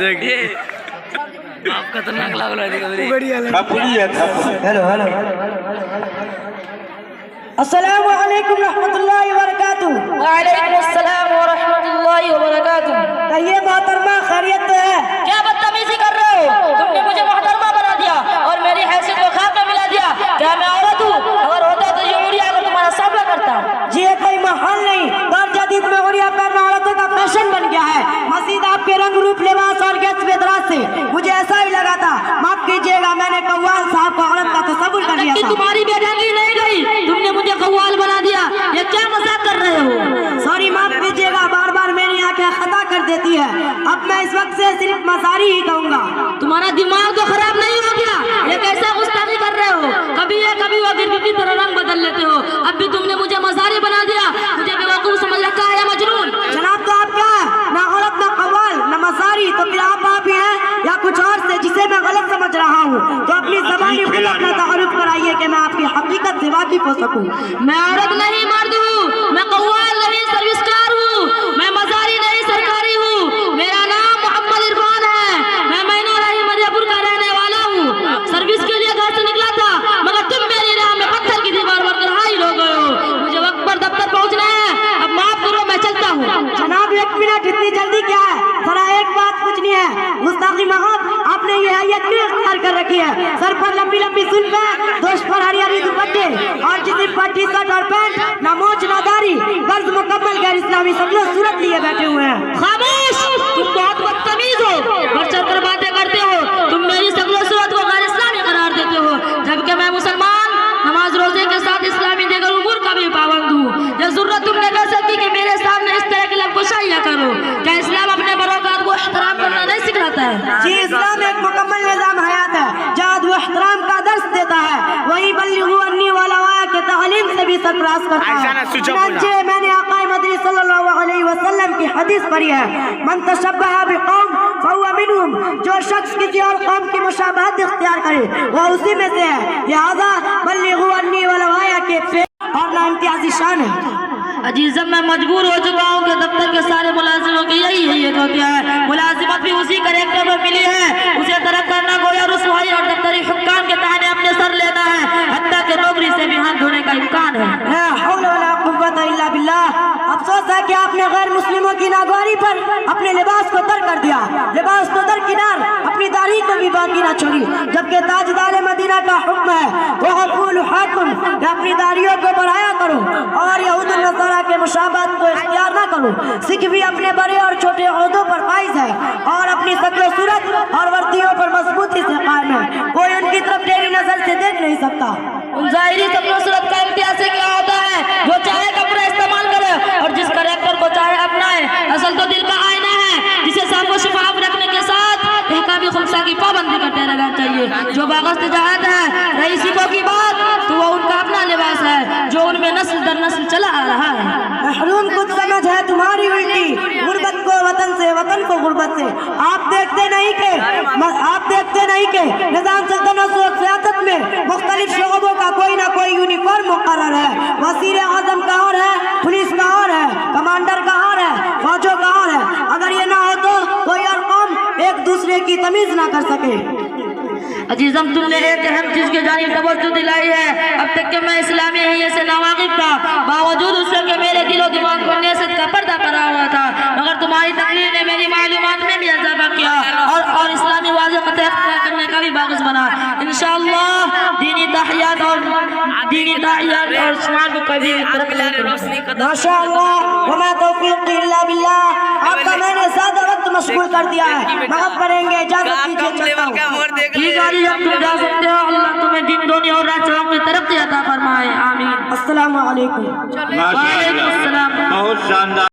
देखिए आप खतरनाक लग रहा है। अस्सलामु अलैकुम रहमतुल्लाहि व बरकातुहू। वालेकुम अस्सलाम व रहमतुल्लाहि व बरकातुहू। कहिए मोहतरमा, खैरियत तो है? क्या बदतमीजी कर रहे हो? तुमने मुझे मोहतरमा बना दिया और मेरी हैसियत को खाक में मिला दिया। क्या मैं औरत हूँ? अगर होता तो यूरिया अगर तुम्हारा सामना करता। जी ये कोई माहौल नहीं, दौर जदीद में औरिया पहनना औरतों का फैशन बन गया है। मजीद आपके रंग रूप, लिबास और गेट बेदराज से मुझे ऐसा ही लगा था। माफ कीजिएगा, मैंने कव्वाल साहब को औरत का तसव्वुर कर लिया था। तुम्हारी बेढंगी नहीं गई, तुमने मुझे कव्वाल बना दिया। ये क्या मजाक कर रहे हो? सॉरी, माफ कीजिएगा, बार बार मेरी आंखें खता कर देती है। अब मैं इस वक्त से सिर्फ मसारी ही कहूँगा। तुम्हारा दिमाग तो खराब नहीं हो गया? ये कैसा गुस्ताखी कर रहे हो? कभी ये कभी वो गिरगिट की तरह रंग बदल लेते हो। अब भी तुमने मुझे मसारी बना दिया। मुझे बेवकूफ समझ रखा है या मजनून? जनाब, तो आप क्या है? ना औरत, ना कव्वाल, ना मसारी, तो फिर आप ही हैं या कुछ और से जिसे मैं गलत समझ रहा हूँ? तो अपनी ज़बानी खुद अपना तारुफ कराइए कि मैं आपकी हकीकत से वाकिफ हो सकूँ। मैं औरत नहीं, मर्द हूँ। मैं कव्वाल नहीं, सर्विसकार हूँ। मैं मजारी नहीं, सरकारी हूँ। मेरा नाम मोहम्मद इरफान है। मैं महीनों नहीं मधेपुर का रहने वाला हूँ। सर्विस के लिए घर से निकला था, मगर तुम मेरी राह में पत्थर की दीवार बनकर हाजिर हो गए हो। मुझे वक्त पर दफ्तर पहुँचना है। अब माफ करो, मैं चलता हूँ। जनाब, एक मिनट, इतनी जल्दी क्या है? जरा एक बात पूछनी है। गुस्ताखी महब, आपने ये हैयत क्यों इख्तियार कर रखी है? सर पर लंबी लंबी जुल्फें, दोष पर हरी हरी दुपट्टे और जिसम पर टी शर्ट और पैंट, ना मोच ना दाढ़ी, गर्ज मुकम्मल गैर इस्लामी शक्ल सूरत लिए बैठे हुए हैं। खामोश! तुम बहुत बदतमीज हो, बढ़ चढ़ कर बातें करते हो। तुम मेरी शक्ल सूरत को गैर इस्लामी करार देते हो, जबकि मैं मुसलमान, नमाज रोजे के साथ इस्लामी देगर उमूर का भी पाबंद हूँ। ये जरूरत तुमने कर सकी कि मेरे सामने इस तरह की लबकुशाइयाँ करो। क्या इस्लाम अपने बड़ों को एहतराम करना नहीं सिखाता है? जी, इस्लाम एक मुकम्मल निज़ाम हयात है जहाँ वो एहतराम का दर्स देता है, वही बल्लिगू अन्नी वाला के तालीम से भी सरफराज करता है। चुनांचे मैंने आक़ाए मदनी सल्लल्लाहु अलैहि वसल्लम की हदीस पढ़ी है, मन तशब्बह बिक़ौम फहुव मिनहुम। जो शख्स किसी और कौम की मुशाबहत इख्तियार करे वो उसी में से है। लिहाजा बल्लिगू अन्नी वाला के और ना इम्तियाजी शान है। अजीजम, मैं मजबूर हो चुका हूँ कि दफ्तर के सारे मुलाजिमों की यही हैयत होती है। मुलाजिमत भी उसी कैरेक्टर में मिली है, उसे तरक करना गोया रुसवाई और दफ्तरी हुक्काम के ताने अपने सर लेना है, हत्ता के नौकरी से भी हाथ धोने का इम्कान है। ला हौला वला कुव्वता इल्ला बिल्लाह। अफसोस है कि आपने गैर मुस्लिमों की नागवारी पर अपने लिबास को तर कर दिया। लिबास तो दरकिनार, अपनी दाढ़ी को भी बाकी ना छोड़ी, जबकि ताजदार मदीना का हुक्म है वो हक़ुल हाकुम कि अपनी दाढ़ियों को बढ़ाया करो और यहूद नसारा के मुशाबहत को इख्तियार ना करो। सिख भी अपने बड़े और छोटे ओहदों पर फाइज है और अपनी शक्ल सूरत और वर्दियों पर मजबूती से कायम है। कोई उनकी तरफ टेढ़ी नजर से देख नहीं सकता। उन ज़ाहिरी शक्ल सूरत का इम्तियाज से क्या होता है? जो चाहे कपड़ा इस्तेमाल करे और जिस कैरेक्टर को चाहे अपनाए। असल तो दिल का आईना है, जिसे साफ व शफाफ रखने के साथ एहकामी खुमसा की पाबंदी करते रहना चाहिए। जो बागस तिजारत है रही सिखों की बात, तो वो उनका अपना लिबास है जो उनमें नस्ल दर नस्ल चला आ रहा है। महरूम कुछ समझ है तुम्हारी उल्टी, गुर्बत को वतन से, वतन को गुर्बत से। आप देखते नहीं के निजाम सल्तनत और सियासत में मुख्तलिफ शोबों का कोई ना कोई यूनिफॉर्म मुकर्रर है। वज़ीर आज़म का और है, पुलिस का और है, कमांडर का और है, फौजों का और है। अगर ये ना हो तो कोई और कौम एक दूसरे की तमीज ना कर सके। अजीजम, तुमने एक अहम चीज की जानिब तवज्जो दिलाई है। अब तक के मैं इस्लामी हैयत से नावाकिफ था, बावजूद उसके कि मेरे दिलो दिमाग पर नेसत का पर्दा पड़ा हुआ था, मगर तुम्हारी तकरीर ने मेरी मालूमात में भी इजाफा किया और इस्लामी वाज़ेह को इख्तियार करने का भी बागस बना। इंशाअल्लाह दीनी ताहियात और इस्लाम को कभी माशाअल्लाह वमा तौफीक़ी इल्ला बिल्लाह। आपका मैंने ज़्यादा वक्त मशगूल कर दिया है, माफ करेंगे, इजाज़त कीजिए, चलता हूं। तुम जा सकते हो। अल्लाह तुम्हें दिन दुनिया और रात में तरक्की अता फरमाए। आमीन। अस्सलामु अलैकुम। वालेकुम अस्सलाम। बहुत शानदार।